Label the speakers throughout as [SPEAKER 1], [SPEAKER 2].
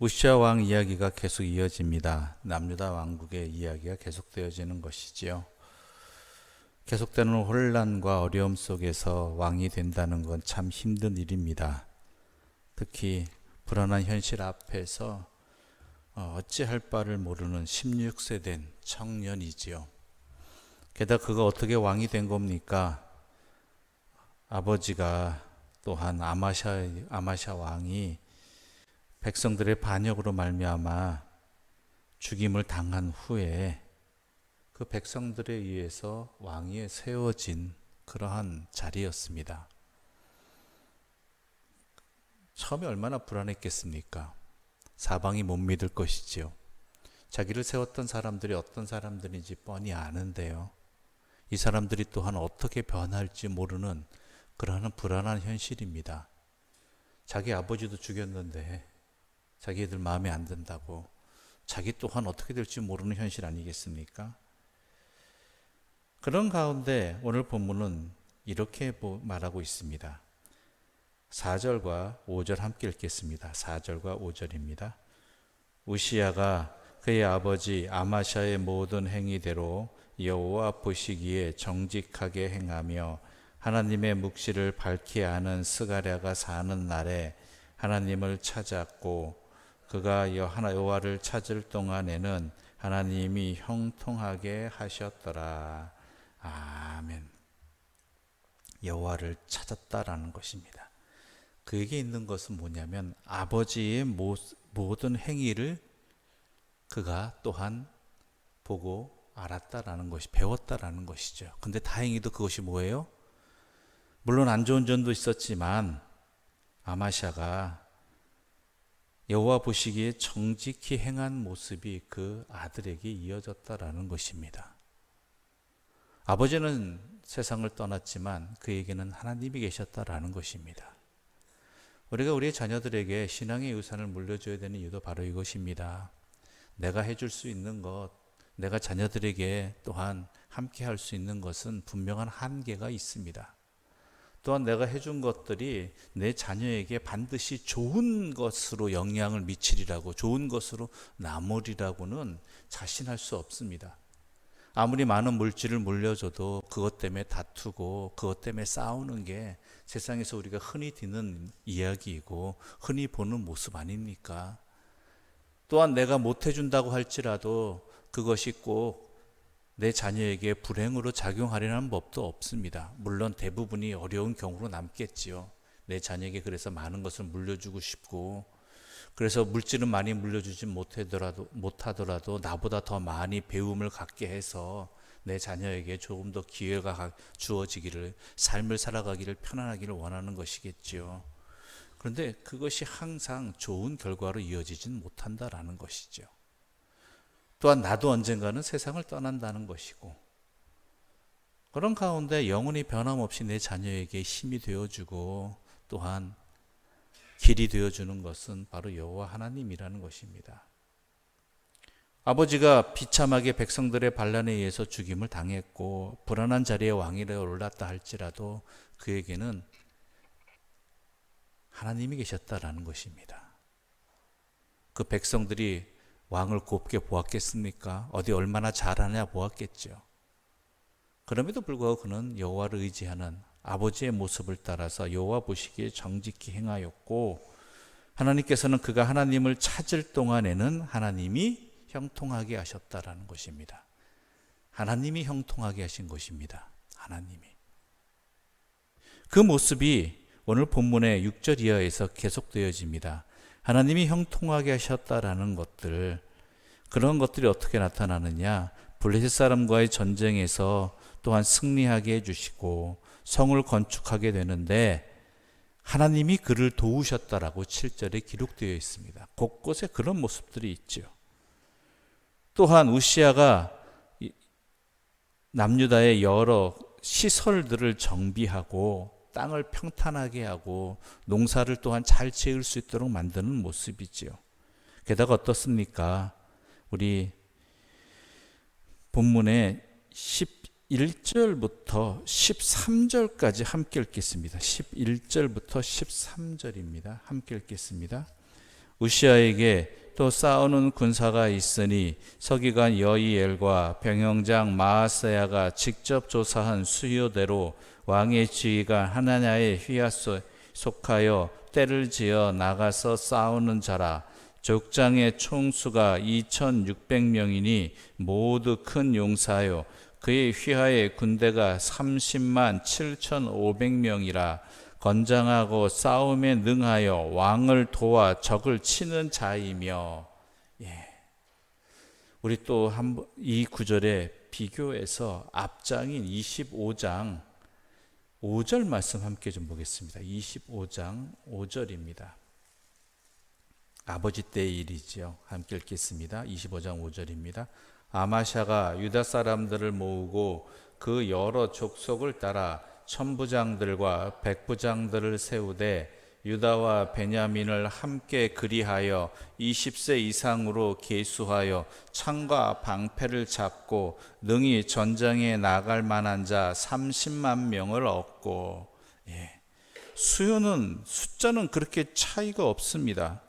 [SPEAKER 1] 우시아 왕 이야기가 계속 이어집니다. 남유다 왕국의 이야기가 계속되어지는 것이지요. 계속되는 혼란과 어려움 속에서 왕이 된다는 건 참 힘든 일입니다. 특히 불안한 현실 앞에서 어찌할 바를 모르는 16세 된 청년이지요. 게다가 그가 어떻게 왕이 된 겁니까? 아버지가 또한 아마샤 왕이 백성들의 반역으로 말미암아 죽임을 당한 후에 그 백성들에 의해서 왕위에 세워진 그러한 자리였습니다. 처음에 얼마나 불안했겠습니까? 사방이 못 믿을 것이지요. 자기를 세웠던 사람들이 어떤 사람들인지 뻔히 아는데요. 이 사람들이 또한 어떻게 변할지 모르는 그러한 불안한 현실입니다. 자기 아버지도 죽였는데 자기들 마음에 안 든다고 자기 또한 어떻게 될지 모르는 현실 아니겠습니까? 그런 가운데 오늘 본문은 이렇게 말하고 있습니다. 4절과 5절 함께 읽겠습니다. 4절과 5절입니다. 우시야가 그의 아버지 아마샤의 모든 행위대로 여호와 보시기에 정직하게 행하며 하나님의 묵시를 밝히 아는 스가랴가 사는 날에 하나님을 찾았고 그가 여호와를 찾을 동안에는 하나님이 형통하게 하셨더라. 아멘. 여호와를 찾았다라는 것입니다. 그에게 있는 것은 뭐냐면 아버지의 모든 행위를 그가 또한 보고 알았다라는 것이, 배웠다라는 것이죠. 근데 다행히도 그것이 뭐예요? 물론 안 좋은 점도 있었지만 아마샤가 여호와 보시기에 정직히 행한 모습이 그 아들에게 이어졌다라는 것입니다. 아버지는 세상을 떠났지만 그에게는 하나님이 계셨다라는 것입니다. 우리가 우리의 자녀들에게 신앙의 유산을 물려줘야 되는 이유도 바로 이것입니다. 내가 해줄 수 있는 것, 내가 자녀들에게 또한 함께 할 수 있는 것은 분명한 한계가 있습니다. 또한 내가 해준 것들이 내 자녀에게 반드시 좋은 것으로 영향을 미치리라고, 좋은 것으로 남으리라고는 자신할 수 없습니다. 아무리 많은 물질을 물려줘도 그것 때문에 다투고 그것 때문에 싸우는 게 세상에서 우리가 흔히 듣는 이야기이고 흔히 보는 모습 아닙니까? 또한 내가 못해준다고 할지라도 그것이 꼭 내 자녀에게 불행으로 작용하려는 법도 없습니다. 물론 대부분이 어려운 경우로 남겠지요. 내 자녀에게 그래서 많은 것을 물려주고 싶고, 그래서 물질은 많이 물려주지 못하더라도 나보다 더 많이 배움을 갖게 해서 내 자녀에게 조금 더 기회가 주어지기를, 삶을 살아가기를 편안하기를 원하는 것이겠지요. 그런데 그것이 항상 좋은 결과로 이어지진 못한다라는 것이죠. 또한 나도 언젠가는 세상을 떠난다는 것이고, 그런 가운데 영원히 변함없이 내 자녀에게 힘이 되어주고 또한 길이 되어주는 것은 바로 여호와 하나님이라는 것입니다. 아버지가 비참하게 백성들의 반란에 의해서 죽임을 당했고 불안한 자리에 왕위에 올랐다 할지라도 그에게는 하나님이 계셨다라는 것입니다. 그 백성들이 왕을 곱게 보았겠습니까? 어디 얼마나 잘하냐 보았겠죠. 그럼에도 불구하고 그는 여호와를 의지하는 아버지의 모습을 따라서 여호와 보시기에 정직히 행하였고, 하나님께서는 그가 하나님을 찾을 동안에는 하나님이 형통하게 하셨다라는 것입니다. 하나님이 형통하게 하신 것입니다. 하나님이. 그 모습이 오늘 본문의 6절 이하에서 계속되어집니다. 하나님이 형통하게 하셨다라는 것들, 그런 것들이 어떻게 나타나느냐? 블레셋 사람과의 전쟁에서 또한 승리하게 해주시고 성을 건축하게 되는데 하나님이 그를 도우셨다라고 7절에 기록되어 있습니다. 곳곳에 그런 모습들이 있죠. 또한 우시아가 남유다의 여러 시설들을 정비하고 땅을 평탄하게 하고 농사를 또한 잘 지을 수 있도록 만드는 모습이지요. 게다가 어떻습니까? 우리 본문에 11절부터 13절까지 함께 읽겠습니다. 11절부터 13절입니다. 함께 읽겠습니다. 우시아에게 또 싸우는 군사가 있으니 서기관 여이엘과 병영장 마아세야가 직접 조사한 수요대로 왕의 지휘관 하나냐의 휘하에 속하여 때를 지어 나가서 싸우는 자라. 족장의 총수가 2600명이니 모두 큰 용사요 그의 휘하의 군대가 30만 7500명이라. 건장하고 싸움에 능하여 왕을 도와 적을 치는 자이며. 우리 또 이 구절에 비교해서 앞장인 25장 5절 말씀 함께 좀 보겠습니다. 25장 5절입니다. 아버지 때의 일이지요. 함께 읽겠습니다. 25장 5절입니다. 아마샤가 유다 사람들을 모으고 그 여러 족속을 따라 천부장들과 백부장들을 세우되 유다와 베냐민을 함께 그리하여 20세 이상으로 계수하여 창과 방패를 잡고 능히 전장에 나갈 만한 자 30만 명을 얻고. 숫자는 그렇게 차이가 없습니다.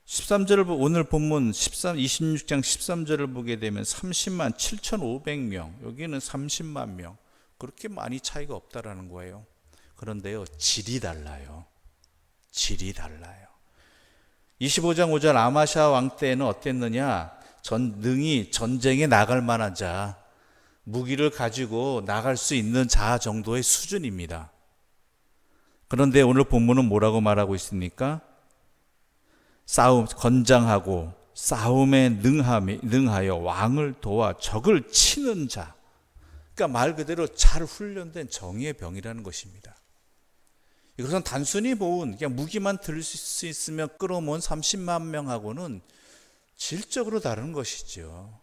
[SPEAKER 1] 13절을 오늘 본문 26장 13절을 보게 되면 30만 7,500명, 여기는 30만 명. 그렇게 많이 차이가 없다라는 거예요. 그런데요, 질이 달라요. 25장 5절 아마샤 왕 때에는 어땠느냐? 능히 전쟁에 나갈 만한 자, 무기를 가지고 나갈 수 있는 자 정도의 수준입니다. 그런데 오늘 본문은 뭐라고 말하고 있습니까? 건장하고 싸움에 능하여 왕을 도와 적을 치는 자. 그러니까 말 그대로 잘 훈련된 정의의 병이라는 것입니다. 이것은 단순히 모은 그냥 무기만 들 수 있으면 끌어모은 30만 명하고는 질적으로 다른 것이죠.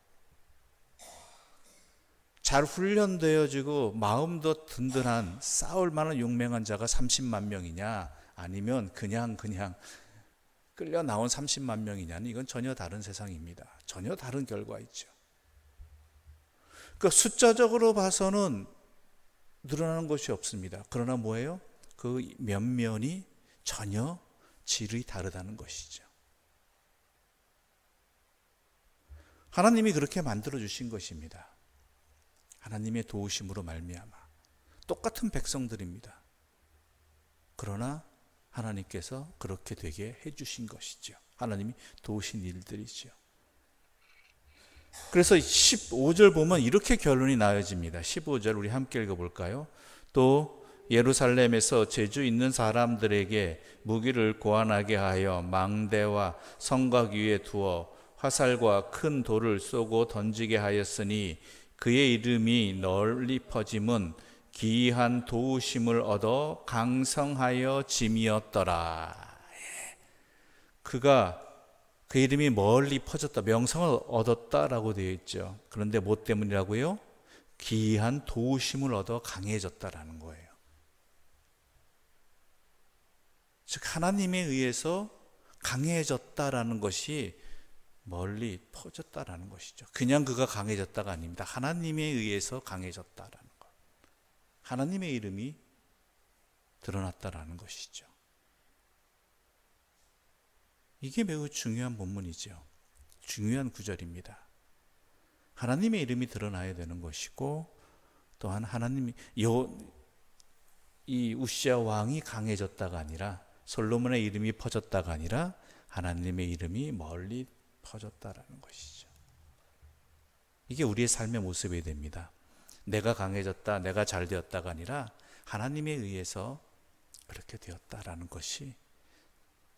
[SPEAKER 1] 잘 훈련되어지고 마음도 든든한 싸울 만한 용맹한 자가 30만 명이냐, 아니면 그냥 끌려 나온 30만 명이냐는 이건 전혀 다른 세상입니다. 전혀 다른 결과이죠. 그러니까 숫자적으로 봐서는 늘어나는 것이 없습니다. 그러나 뭐예요? 그 면면이 전혀 질이 다르다는 것이죠. 하나님이 그렇게 만들어 주신 것입니다. 하나님의 도우심으로 말미암아 똑같은 백성들입니다. 그러나 하나님께서 그렇게 되게 해주신 것이죠. 하나님이 도우신 일들이죠. 그래서 15절 보면 이렇게 결론이 나와집니다. 15절 우리 함께 읽어볼까요? 또 예루살렘에서 재주 있는 사람들에게 무기를 고안하게 하여 망대와 성곽 위에 두어 화살과 큰 돌을 쏘고 던지게 하였으니 그의 이름이 널리 퍼짐은 기이한 도우심을 얻어 강성하여 짐이었더라. 그 이름이 멀리 퍼졌다, 명성을 얻었다라고 되어 있죠. 그런데 뭐 때문이라고요? 기이한 도우심을 얻어 강해졌다라는 거예요. 즉 하나님에 의해서 강해졌다라는 것이 멀리 퍼졌다라는 것이죠. 그냥 그가 강해졌다가 아닙니다. 하나님에 의해서 강해졌다라는 것. 하나님의 이름이 드러났다라는 것이죠. 이게 매우 중요한 본문이죠. 중요한 구절입니다. 하나님의 이름이 드러나야 되는 것이고, 또한 이 우시아 왕이 강해졌다가 아니라, 솔로몬의 이름이 퍼졌다가 아니라 하나님의 이름이 멀리 퍼졌다라는 것이죠. 이게 우리의 삶의 모습이 됩니다. 내가 강해졌다, 내가 잘 되었다가 아니라 하나님에 의해서 그렇게 되었다라는 것이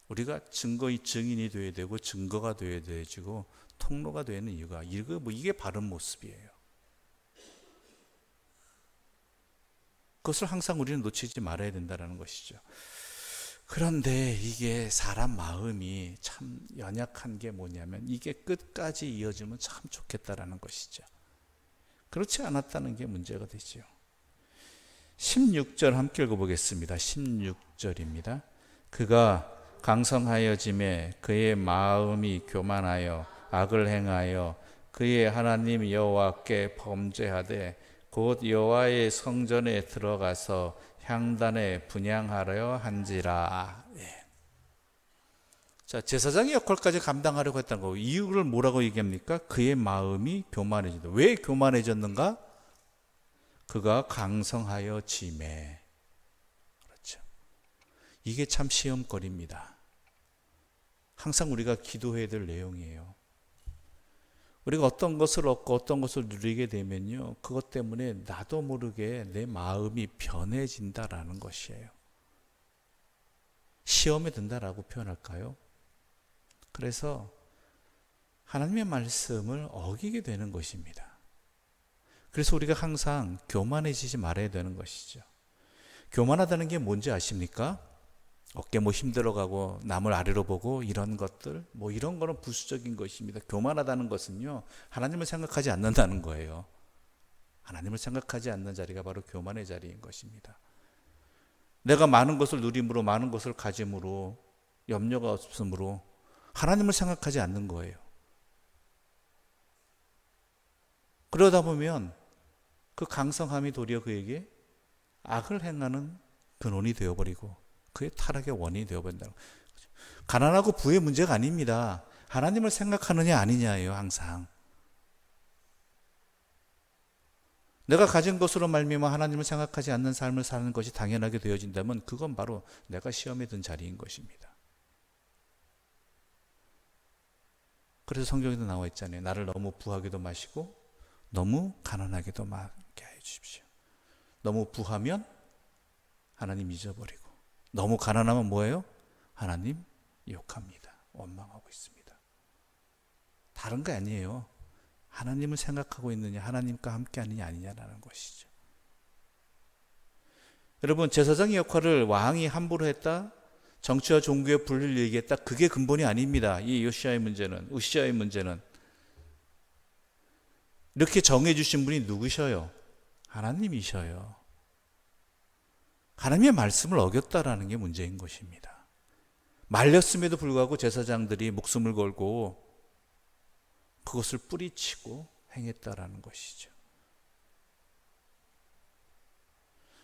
[SPEAKER 1] 우리가 증인이 되어야 되고 증거가 되어야 되고 통로가 되는 이유가 이게 바른 모습이에요. 그것을 항상 우리는 놓치지 말아야 된다는 것이죠. 그런데 이게 사람 마음이 참 연약한 게 뭐냐면 이게 끝까지 이어지면 참 좋겠다라는 것이죠. 그렇지 않았다는 게 문제가 되죠. 16절 함께 읽어보겠습니다. 16절입니다. 그가 강성하여짐에 그의 마음이 교만하여 악을 행하여 그의 하나님 여호와께 범죄하되 곧 여호와의 성전에 들어가서 향단에 분향하려 한지라. 자, 제사장의 역할까지 감당하려고 했다는 거. 이유를 뭐라고 얘기합니까? 그의 마음이 교만해진다. 왜 교만해졌는가? 그가 강성하여 짐에. 그렇죠. 이게 참 시험거리입니다. 항상 우리가 기도해야 될 내용이에요. 우리가 어떤 것을 얻고 어떤 것을 누리게 되면요, 그것 때문에 나도 모르게 내 마음이 변해진다라는 것이에요. 시험에 든다라고 표현할까요? 그래서 하나님의 말씀을 어기게 되는 것입니다. 그래서 우리가 항상 교만해지지 말아야 되는 것이죠. 교만하다는 게 뭔지 아십니까? 어깨 힘들어가고 남을 아래로 보고 이런 것들, 이런 거는 부수적인 것입니다. 교만하다는 것은요, 하나님을 생각하지 않는다는 거예요. 하나님을 생각하지 않는 자리가 바로 교만의 자리인 것입니다. 내가 많은 것을 누림으로, 많은 것을 가짐으로, 염려가 없으므로 하나님을 생각하지 않는 거예요. 그러다 보면 그 강성함이 도리어 그에게 악을 행하는 근원이 되어버리고 그의 타락의 원인이 되어버린다는 거죠. 가난하고 부의 문제가 아닙니다. 하나님을 생각하느냐 아니냐예요. 항상 내가 가진 것으로 말미암아 하나님을 생각하지 않는 삶을 사는 것이 당연하게 되어진다면 그건 바로 내가 시험에 든 자리인 것입니다. 그래서 성경에도 나와 있잖아요. 나를 너무 부하게도 마시고 너무 가난하게도 마게 해 주십시오. 너무 부하면 하나님 잊어버리고, 너무 가난하면 뭐예요? 하나님 욕합니다. 원망하고 있습니다. 다른 거 아니에요. 하나님을 생각하고 있느냐, 하나님과 함께 하느냐 아니냐라는 것이죠. 여러분, 제사장의 역할을 왕이 함부로 했다, 정치와 종교의 분리를 얘기했다, 그게 근본이 아닙니다. 이 요시야의 문제는, 우시야의 문제는. 이렇게 정해주신 분이 누구셔요? 하나님이셔요. 하나님의 말씀을 어겼다라는 게 문제인 것입니다. 말렸음에도 불구하고 제사장들이 목숨을 걸고 그것을 뿌리치고 행했다라는 것이죠.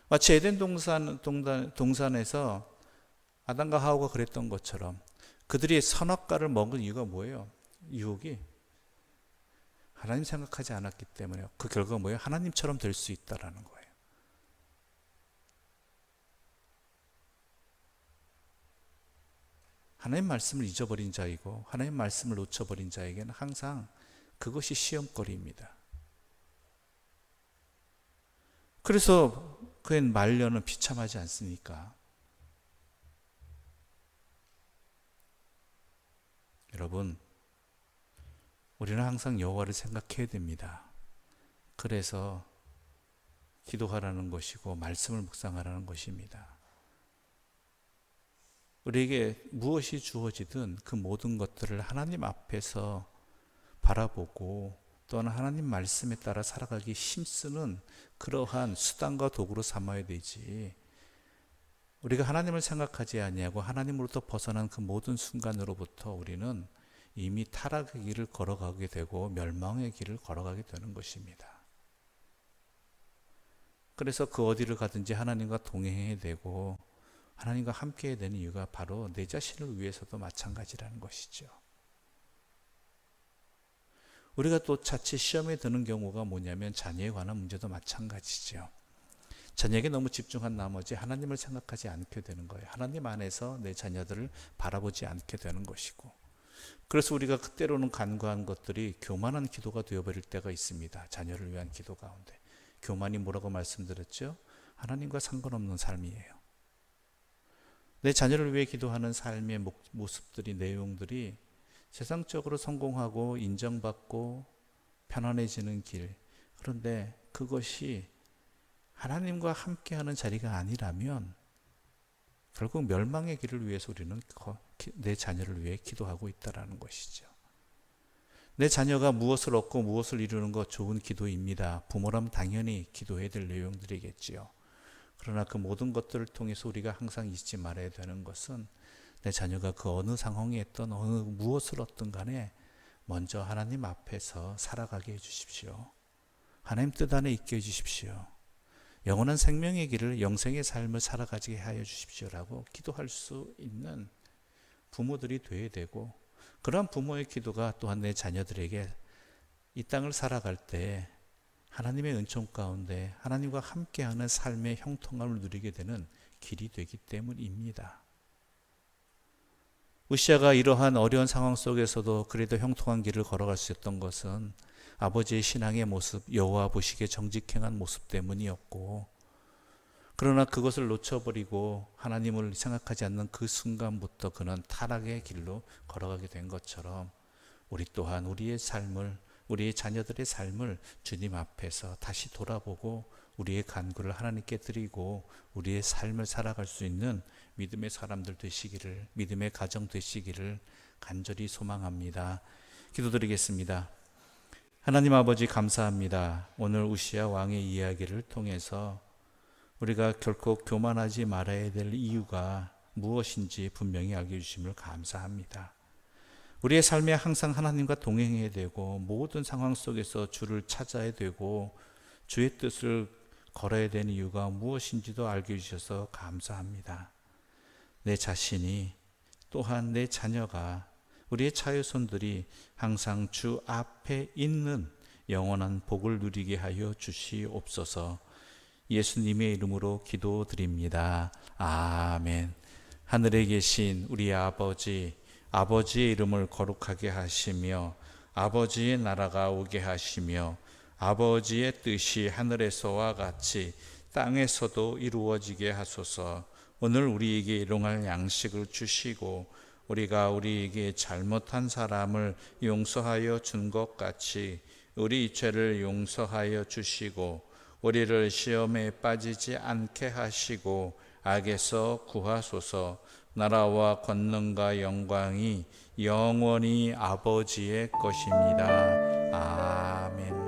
[SPEAKER 1] 마치 에덴 동산에서 아담과 하와가 그랬던 것처럼 그들이 선악과를 먹은 이유가 뭐예요? 유혹이 하나님 생각하지 않았기 때문에 그 결과가 뭐예요? 하나님처럼 될 수 있다라는 거예요. 하나님 말씀을 잊어버린 자이고 하나님 말씀을 놓쳐버린 자에게는 항상 그것이 시험거리입니다. 그래서 그의 말년은 비참하지 않습니까? 여러분, 우리는 항상 여호와를 생각해야 됩니다. 그래서 기도하라는 것이고 말씀을 묵상하라는 것입니다. 우리에게 무엇이 주어지든 그 모든 것들을 하나님 앞에서 바라보고 또한 하나님 말씀에 따라 살아가기 힘쓰는 그러한 수단과 도구로 삼아야 되지, 우리가 하나님을 생각하지 아니하고 하나님으로부터 벗어난 그 모든 순간으로부터 우리는 이미 타락의 길을 걸어가게 되고 멸망의 길을 걸어가게 되는 것입니다. 그래서 그 어디를 가든지 하나님과 동행해야 되고 하나님과 함께 해야 되는 이유가 바로 내 자신을 위해서도 마찬가지라는 것이죠. 우리가 또 자칫 시험에 드는 경우가 뭐냐면 자녀에 관한 문제도 마찬가지죠. 자녀에게 너무 집중한 나머지 하나님을 생각하지 않게 되는 거예요. 하나님 안에서 내 자녀들을 바라보지 않게 되는 것이고, 그래서 우리가 그때로는 간과한 것들이 교만한 기도가 되어버릴 때가 있습니다. 자녀를 위한 기도 가운데. 교만이 뭐라고 말씀드렸죠? 하나님과 상관없는 삶이에요. 내 자녀를 위해 기도하는 삶의 모습들이, 내용들이 세상적으로 성공하고 인정받고 편안해지는 길, 그런데 그것이 하나님과 함께하는 자리가 아니라면 결국 멸망의 길을 위해서 우리는 내 자녀를 위해 기도하고 있다는 것이죠. 내 자녀가 무엇을 얻고 무엇을 이루는 것 좋은 기도입니다. 부모라면 당연히 기도해야 될 내용들이겠지요. 그러나 그 모든 것들을 통해서 우리가 항상 잊지 말아야 되는 것은 내 자녀가 그 어느 상황에 있든 어느 무엇을 얻든 간에 먼저 하나님 앞에서 살아가게 해주십시오. 하나님 뜻 안에 있게 해주십시오. 영원한 생명의 길을, 영생의 삶을 살아가게 하여 주십시오라고 기도할 수 있는 부모들이 되어야 되고, 그러한 부모의 기도가 또한 내 자녀들에게 이 땅을 살아갈 때 하나님의 은총 가운데 하나님과 함께하는 삶의 형통함을 누리게 되는 길이 되기 때문입니다. 우시아가 이러한 어려운 상황 속에서도 그래도 형통한 길을 걸어갈 수 있었던 것은 아버지의 신앙의 모습, 여호와 보시기에 정직행한 모습 때문이었고, 그러나 그것을 놓쳐버리고 하나님을 생각하지 않는 그 순간부터 그는 타락의 길로 걸어가게 된 것처럼 우리 또한 우리의 삶을, 우리의 자녀들의 삶을 주님 앞에서 다시 돌아보고 우리의 간구를 하나님께 드리고 우리의 삶을 살아갈 수 있는 믿음의 사람들 되시기를, 믿음의 가정 되시기를 간절히 소망합니다. 기도드리겠습니다. 하나님 아버지 감사합니다. 오늘 우시아 왕의 이야기를 통해서 우리가 결코 교만하지 말아야 될 이유가 무엇인지 분명히 알게 해주심을 감사합니다. 우리의 삶에 항상 하나님과 동행해야 되고 모든 상황 속에서 주를 찾아야 되고 주의 뜻을 걸어야 되는 이유가 무엇인지도 알게 해주셔서 감사합니다. 내 자신이 또한 내 자녀가 우리의 자유손들이 항상 주 앞에 있는 영원한 복을 누리게 하여 주시옵소서. 예수님의 이름으로 기도드립니다. 아멘. 하늘에 계신 우리 아버지, 아버지의 이름을 거룩하게 하시며 아버지의 나라가 오게 하시며 아버지의 뜻이 하늘에서와 같이 땅에서도 이루어지게 하소서. 오늘 우리에게 일용할 양식을 주시고 우리가 우리에게 잘못한 사람을 용서하여 준 것 같이 우리 죄를 용서하여 주시고 우리를 시험에 빠지지 않게 하시고 악에서 구하소서. 나라와 권능과 영광이 영원히 아버지의 것입니다. 아멘.